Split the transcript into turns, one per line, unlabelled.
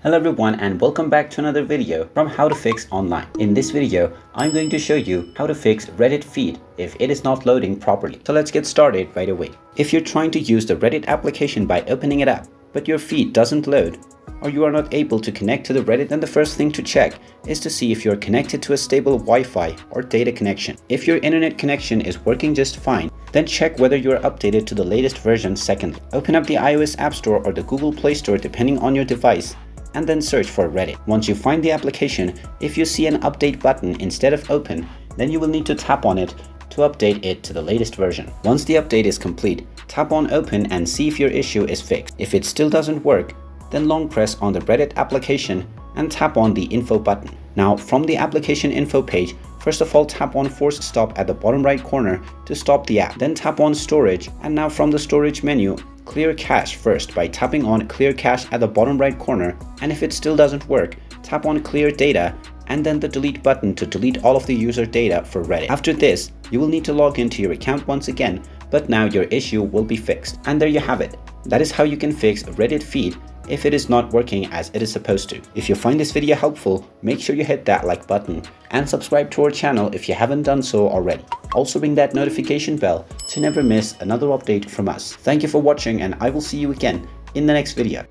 Hello everyone and welcome back to another video from How to Fix Online. In this video, I'm going to show you how to fix Reddit feed if it is not loading properly. So let's get started right away. If you're trying to use the Reddit application by opening it up, but your feed doesn't load, or you are not able to connect to the Reddit, then the first thing to check is to see if you're connected to a stable Wi-Fi or data connection. If your internet connection is working just fine, then check whether you are updated to the latest version secondly. Open up the iOS App Store or the Google Play Store depending on your device, and then search for Reddit. Once you find the application, if you see an update button instead of open, then you will need to tap on it to update it to the latest version. Once the update is complete, tap on open and see if your issue is fixed. If it still doesn't work, then long press on the Reddit application and tap on the info button. Now from the application info page, first of all tap on force stop at the bottom right corner to stop the app. Then tap on storage, and now from the storage menu, clear cache first by tapping on clear cache at the bottom right corner, and if it still doesn't work, tap on clear data and then the delete button to delete all of the user data for Reddit. After this, you will need to log into your account once again, but now your issue will be fixed. And there you have it. That is how you can fix Reddit feed if it is not working as it is supposed to. If you find this video helpful, make sure you hit that like button and subscribe to our channel if you haven't done so already. Also ring that notification bell to never miss another update from us. Thank you for watching, and I will see you again in the next video.